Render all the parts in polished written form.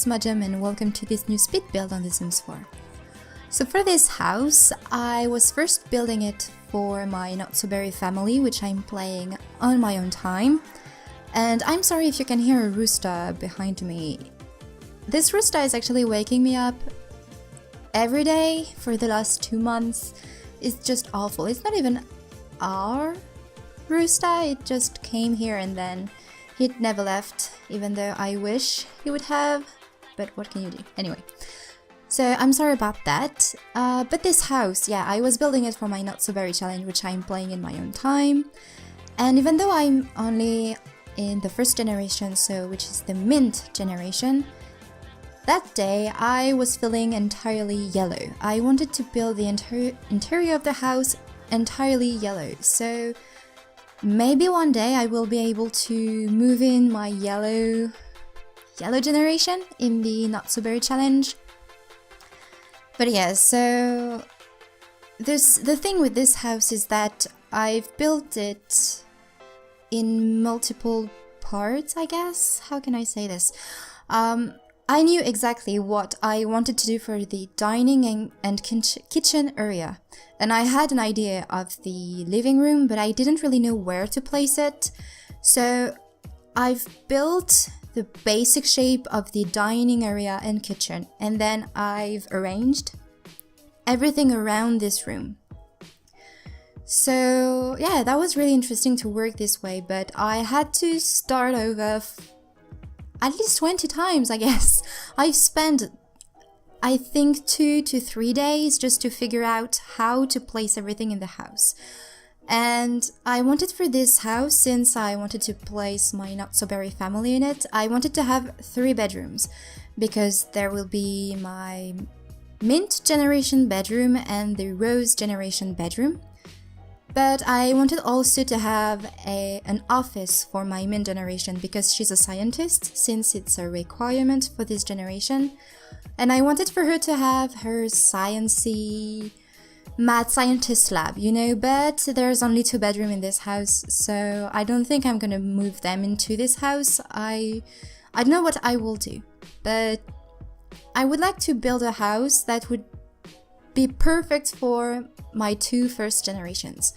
Madam and welcome to this new speed build on The Sims 4. So for this house, I was first building it for my Not-So-Berry family, which I'm playing on my own time. And I'm sorry if you can hear a rooster behind me. This rooster is actually waking me up every day for the last 2 months. It's just awful. It's not even our rooster, it just came here and then he'd never left, even though I wish he would have, but what can you do? Anyway, so I'm sorry about that. But this house, yeah, I was building it for my Not-So-Berry challenge, which I'm playing in my own time. And even though I'm only in the first generation, so which is the mint generation, that day I was feeling entirely yellow. I wanted to build the interior of the house entirely yellow, so maybe one day I will be able to move in my yellow generation in the Not-So-Berry challenge. But yeah, so the thing with this house is that I've built it in multiple parts, I guess. How can I say this? I knew exactly what I wanted to do for the dining and kitchen area. And I had an idea of the living room, but I didn't really know where to place it. So I've built the basic shape of the dining area and kitchen, and then I've arranged everything around this room. So yeah, that was really interesting to work this way, but I had to start over at least 20 times, I guess. I've spent, I think, 2 to 3 days just to figure out how to place everything in the house. And I wanted for this house, since I wanted to place my Not-So-Berry family in it, I wanted to have 3 bedrooms, because there will be my mint generation bedroom and the rose generation bedroom. But I wanted also to have an office for my mint generation, because she's a scientist, since it's a requirement for this generation. And I wanted for her to have her sciencey mad scientist lab, you know, but there's only 2 bedrooms in this house, so I don't think I'm gonna move them into this house. I don't know what I will do, but I would like to build a house that would be perfect for my 2 first generations.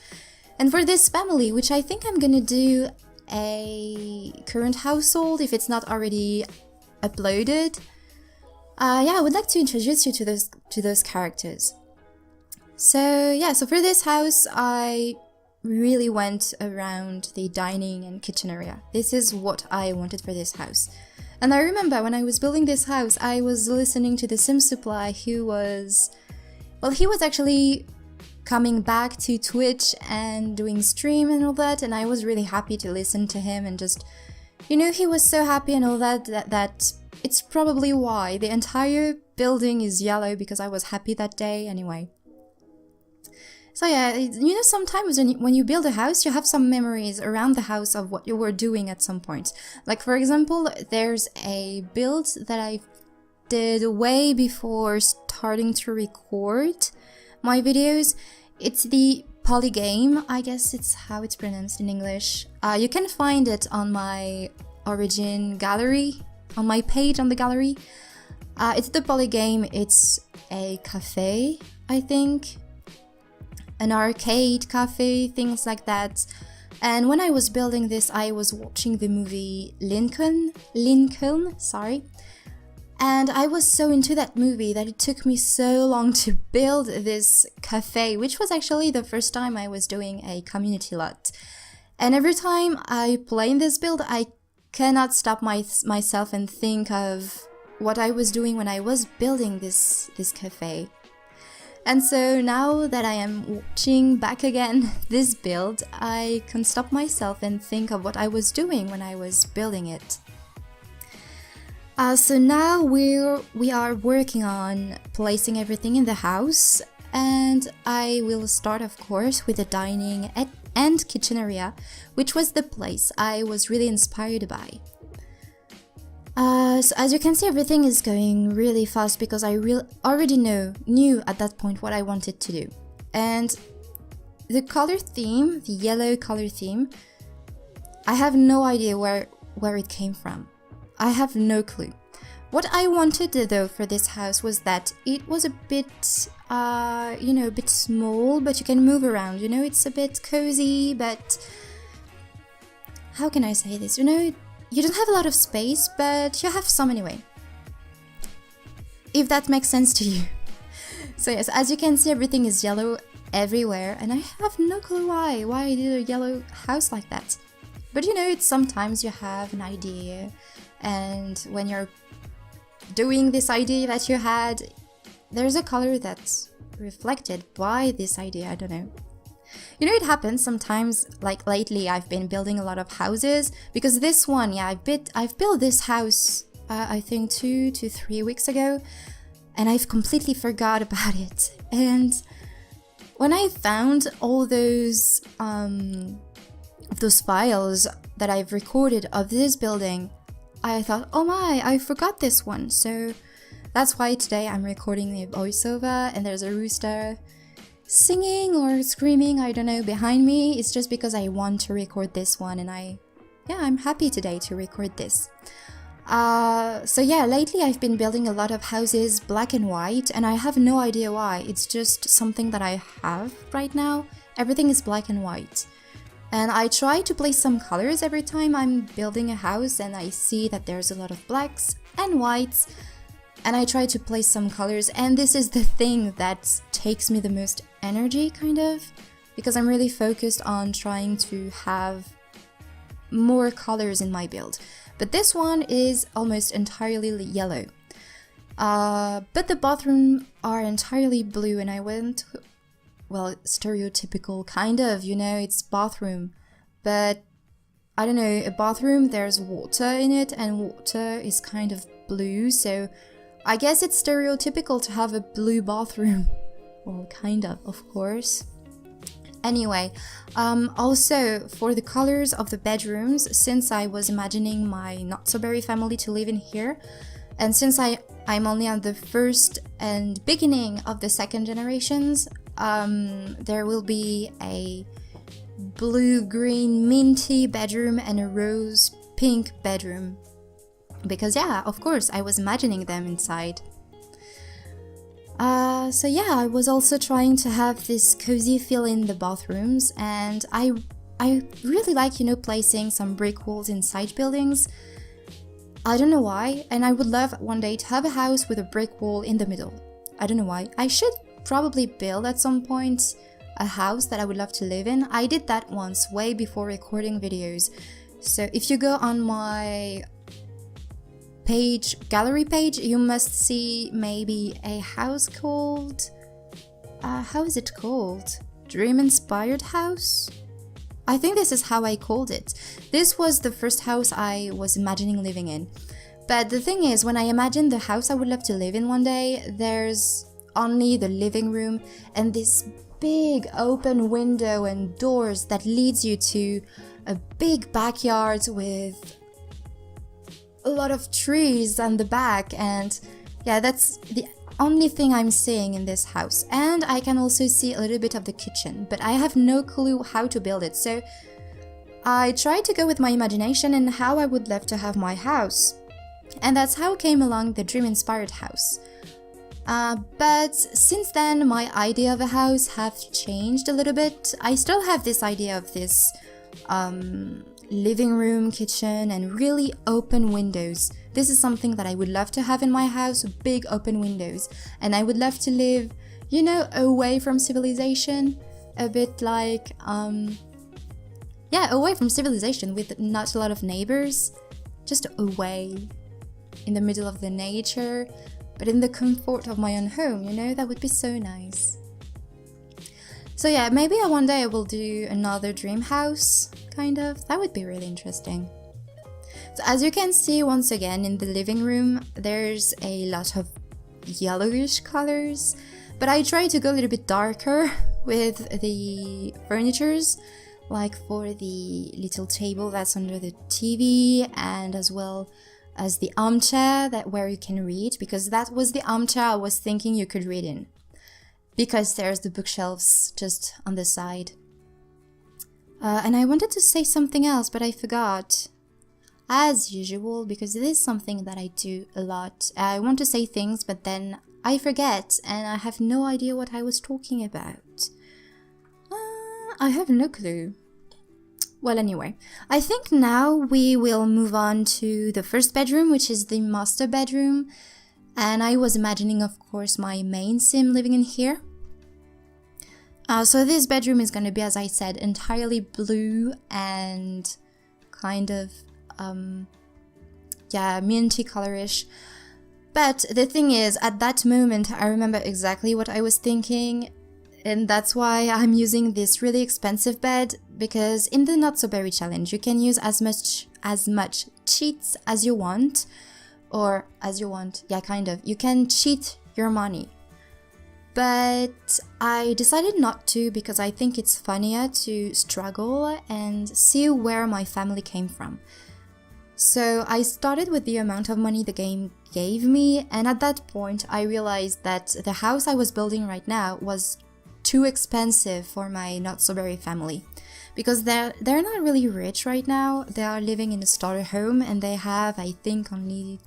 And for this family, which I think I'm gonna do a current household if it's not already uploaded, yeah, I would like to introduce you to those characters. So yeah, so for this house, I really went around the dining and kitchen area. This is what I wanted for this house. And I remember when I was building this house, I was listening to the Sim Supply, who was, well, he was actually coming back to Twitch and doing stream and all that, and I was really happy to listen to him and just, you know, he was so happy and all that it's probably why the entire building is yellow, because I was happy that day anyway. So yeah, you know, sometimes when you build a house, you have some memories around the house of what you were doing at some point. Like, for example, there's a build that I did way before starting to record my videos. It's the Polygame, I guess it's how it's pronounced in English. You can find it on my Origin gallery, on my page on the gallery. It's the Polygame. It's a cafe, I think, an arcade cafe, things like that. And when I was building this, I was watching the movie Lincoln, sorry. And I was so into that movie that it took me so long to build this cafe, which was actually the first time I was doing a community lot. And every time I play in this build, I cannot stop myself and think of what I was doing when I was building this cafe. And so now that I am watching back again this build, I can stop myself and think of what I was doing when I was building it. So now we are working on placing everything in the house, and I will start, of course, with the dining and kitchen area, which was the place I was really inspired by. So as you can see, everything is going really fast because I already knew at that point what I wanted to do. And the color theme, the yellow color theme, I have no idea where it came from. I have no clue. What I wanted though for this house was that it was a bit, you know, a bit small, but you can move around, you know, it's a bit cozy, but how can I say this? You know, you don't have a lot of space, but you have some anyway. If that makes sense to you. So yes, as you can see, everything is yellow everywhere, and I have no clue why I did a yellow house like that. But you know, it's sometimes you have an idea, and when you're doing this idea that you had, there's a color that's reflected by this idea. I don't know. You know, it happens sometimes, like lately I've been building a lot of houses, because this one, yeah, I've built this house I think 2 to 3 weeks ago, and I've completely forgot about it. And when I found all those files that I've recorded of this building, I thought, oh my, I forgot this one. So that's why today I'm recording the voiceover, and there's a rooster singing or screaming, I don't know, behind me. It's just because I want to record this one, and I'm happy today to record this. So yeah, lately I've been building a lot of houses black and white, and I have no idea why. It's just something that I have right now. Everything is black and white. And I try to place some colors every time I'm building a house and I see that there's a lot of blacks and whites, and I try to place some colors, and this is the thing that takes me the most energy, kind of, because I'm really focused on trying to have more colors in my build. But this one is almost entirely yellow. But the bathrooms are entirely blue, and I went, well, stereotypical, kind of, you know, it's bathroom. But, I don't know, a bathroom, there's water in it, and water is kind of blue, so I guess it's stereotypical to have a blue bathroom. Well, kind of course. Anyway, also for the colors of the bedrooms, since I was imagining my not-so-berry family to live in here, and since I'm only on the first and beginning of the second generations, there will be a blue-green minty bedroom and a rose-pink bedroom. Because yeah, of course, I was imagining them inside. So yeah, I was also trying to have this cozy feel in the bathrooms, and I really like, you know, placing some brick walls inside buildings. I don't know why, and I would love one day to have a house with a brick wall in the middle. I don't know why. I should probably build at some point a house that I would love to live in. I did that once, way before recording videos. So if you go on my gallery page, you must see maybe a house called, how is it called? Dream Inspired House? I think this is how I called it. This was the first house I was imagining living in. But the thing is, when I imagined the house I would love to live in one day, there's only the living room and this big open window and doors that leads you to a big backyard with a lot of trees on the back, and yeah, that's the only thing I'm seeing in this house. And I can also see a little bit of the kitchen, but I have no clue how to build it, so I tried to go with my imagination and how I would love to have my house, and that's how came along the Dream Inspired House. But since then, my idea of a house have changed a little bit. I still have this idea of this living room, kitchen, and really open windows. This is something that I would love to have in my house, big open windows. And I would love to live, you know, away from civilization, a bit like, away from civilization with not a lot of neighbors, just away in the middle of the nature, but in the comfort of my own home, you know, that would be so nice. So yeah, maybe one day I will do another dream house, kind of. That would be really interesting. So as you can see, once again, in the living room, there's a lot of yellowish colors, but I try to go a little bit darker with the furnitures, like for the little table that's under the TV, and as well as the armchair where you can read, because that was the armchair I was thinking you could read in, because there's the bookshelves just on the side. And I wanted to say something else, but I forgot. as usual, because it is something that I do a lot. I want to say things, but then I forget, and I have no idea what I was talking about. I have no clue. Well, anyway, I think now we will move on to the first bedroom, which is the master bedroom. And I was imagining, of course, my main sim living in here. So this bedroom is going to be, as I said, entirely blue and kind of, minty colorish. But the thing is, at that moment, I remember exactly what I was thinking. And that's why I'm using this really expensive bed, because in the Not So Berry challenge, you can use as much cheats as you want, or as you want, yeah, kind of. You can cheat your money. But I decided not to, because I think it's funnier to struggle and see where my family came from. So I started with the amount of money the game gave me, and at that point I realized that the house I was building right now was too expensive for my Not So Berry family, because they're not really rich right now. They are living in a starter home, and they have, I think, only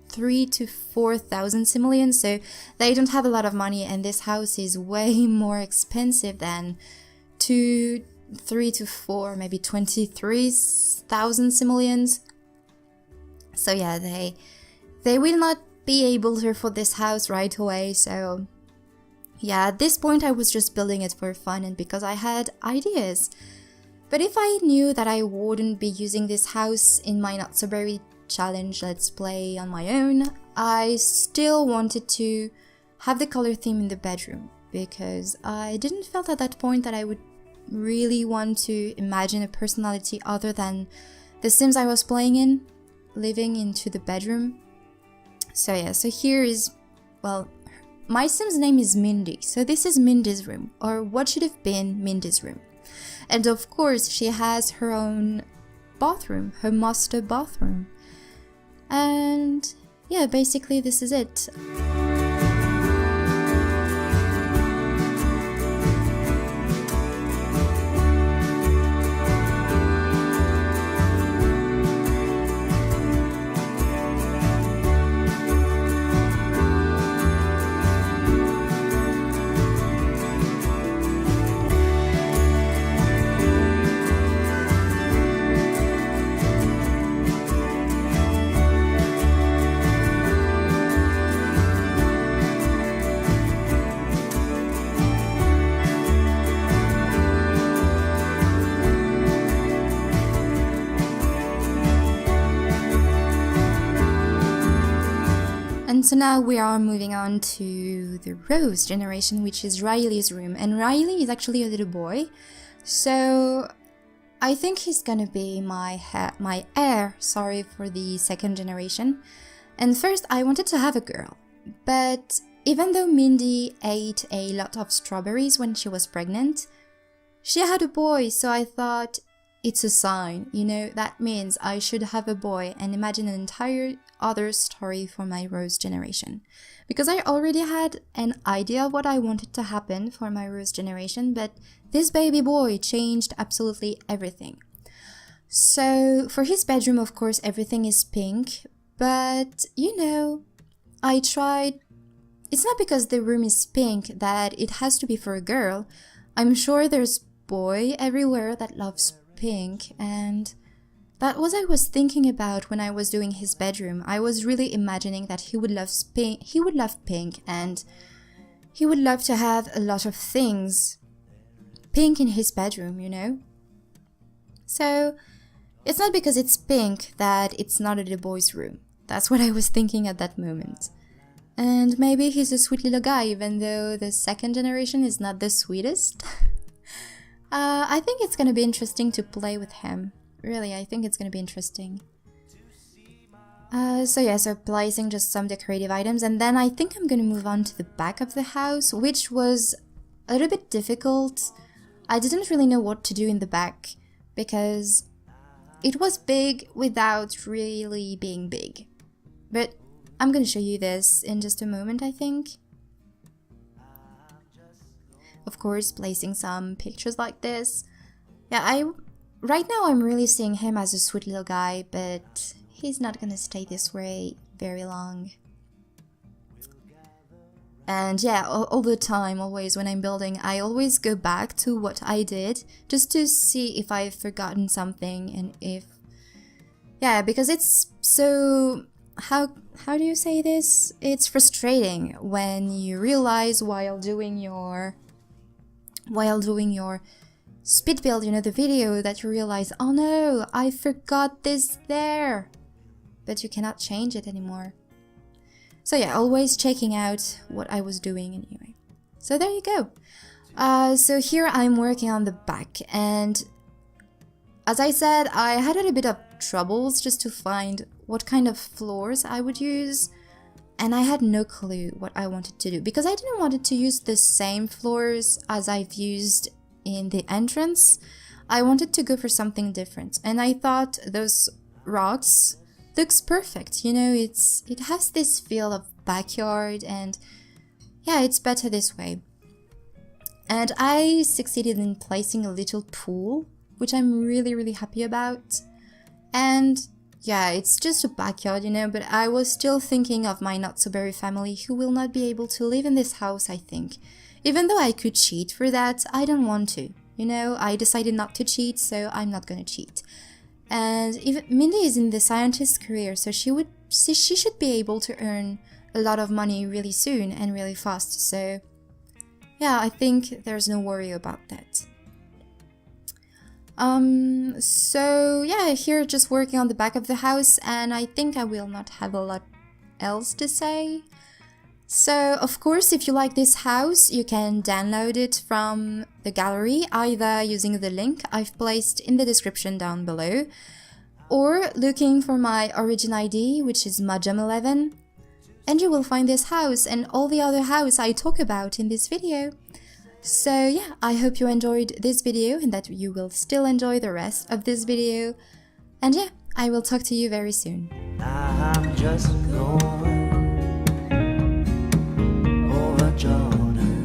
3,000 to 4,000 simoleons, so they don't have a lot of money, and this house is way more expensive than 3 to 4, maybe 23,000 simoleons. So yeah, they will not be able to afford this house right away, so yeah, at this point I was just building it for fun and because I had ideas. But if I knew that I wouldn't be using this house in my Not So Berry challenge Let's Play on my own, I still wanted to have the color theme in the bedroom, because I didn't feel at that point that I would really want to imagine a personality other than the Sims I was playing in, living into the bedroom. So yeah, so here is, well, my Sim's name is Mindy, so this is Mindy's room, or what should have been Mindy's room. And of course, she has her own bathroom, her master bathroom. And yeah, basically this is it. And so now we are moving on to the Rose generation, which is Riley's room. And Riley is actually a little boy, so I think he's gonna be my heir, for the second generation. And first I wanted to have a girl, but even though Mindy ate a lot of strawberries when she was pregnant, she had a boy, so I thought, it's a sign, you know, that means I should have a boy and imagine an entire other story for my Rose generation. Because I already had an idea of what I wanted to happen for my Rose generation, but this baby boy changed absolutely everything. So for his bedroom, of course, everything is pink, but you know, I tried. It's not because the room is pink that it has to be for a girl. I'm sure there's boy everywhere that loves pink, and that was I was thinking about when I was doing his bedroom. I was really imagining that he would love pink, and he would love to have a lot of things pink in his bedroom, you know? So it's not because it's pink that it's not a little boy's room. That's what I was thinking at that moment. And maybe he's a sweet little guy, even though the second generation is not the sweetest. I think it's gonna be interesting to play with him. Really, I think it's gonna be interesting. So placing just some decorative items, and then I think I'm gonna move on to the back of the house, which was a little bit difficult. I didn't really know what to do in the back, because it was big without really being big. But I'm gonna show you this in just a moment, I think. Of course, placing some pictures like this. Yeah, I right now I'm really seeing him as a sweet little guy, but he's not gonna stay this way very long. And yeah, all the time, always when I'm building, I always go back to what I did just to see if I've forgotten something and if... Yeah, because it's so... How do you say this? It's frustrating when you realize while doing your speed build, you know, the video, that you realize, oh no, I forgot this there. But you cannot change it anymore. So yeah, always checking out what I was doing anyway. So there you go. So here I'm working on the back, and as I said, I had a little bit of troubles just to find what kind of floors I would use, and I had no clue what I wanted to do because I didn't want to use the same floors as I've used in the entrance. I wanted to go for something different, and I thought those rocks looks perfect, you know, it has this feel of backyard, and yeah, it's better this way. And I succeeded in placing a little pool, which I'm really happy about. And yeah, it's just a backyard, you know, but I was still thinking of my not-so-berry family who will not be able to live in this house, I think. Even though I could cheat for that, I don't want to, you know, I decided not to cheat, so I'm not gonna cheat. And even Mindy is in the scientist career, so she should be able to earn a lot of money really soon and really fast. So yeah, I think there's no worry about that. So yeah, here just working on the back of the house, and I think I will not have a lot else to say. So of course, if you like this house, you can download it from the gallery, either using the link I've placed in the description down below, or looking for my origin ID, which is Majam11, and you will find this house and all the other houses I talk about in this video. So yeah, I hope you enjoyed this video and that you will still enjoy the rest of this video. And yeah, I will talk to you very soon. I'm just going over Jordan.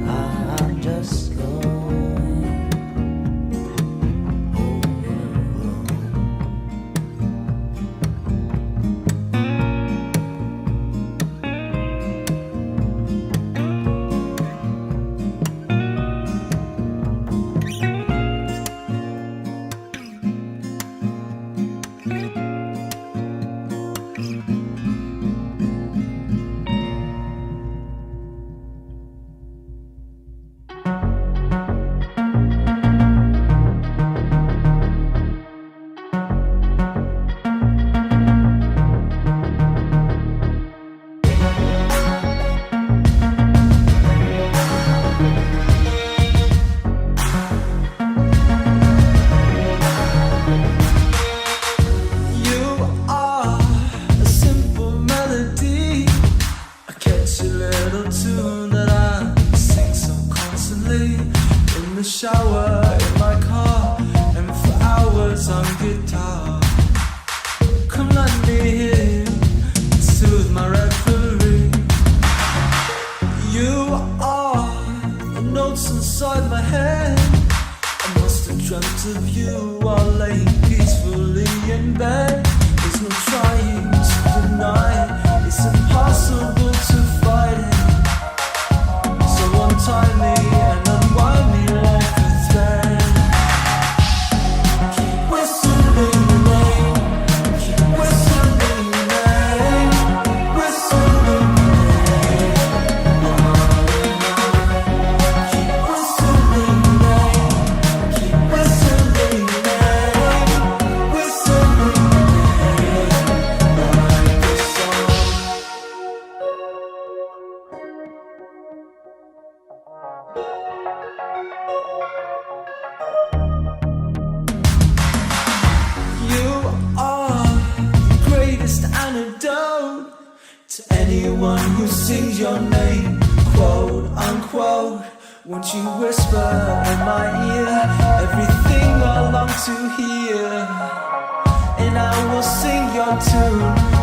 I'm just going shower in my car and for hours on guitar. Come let me hear and soothe my reverie. You are the notes inside my head. I must have dreamt of you while laying peacefully in bed. There's no trying to deny it. It's impossible to fight it. So untie me and unwind me like a thread. Keep whistling your name. Keep whistling your name. Whistling your name. Keep whistling your name. Keep whistling your name. Whistling your name. Like this song. You are the greatest antidote to anyone who sings your name, quote unquote. Won't you whisper in my ear everything I long to hear, and I will sing your tune.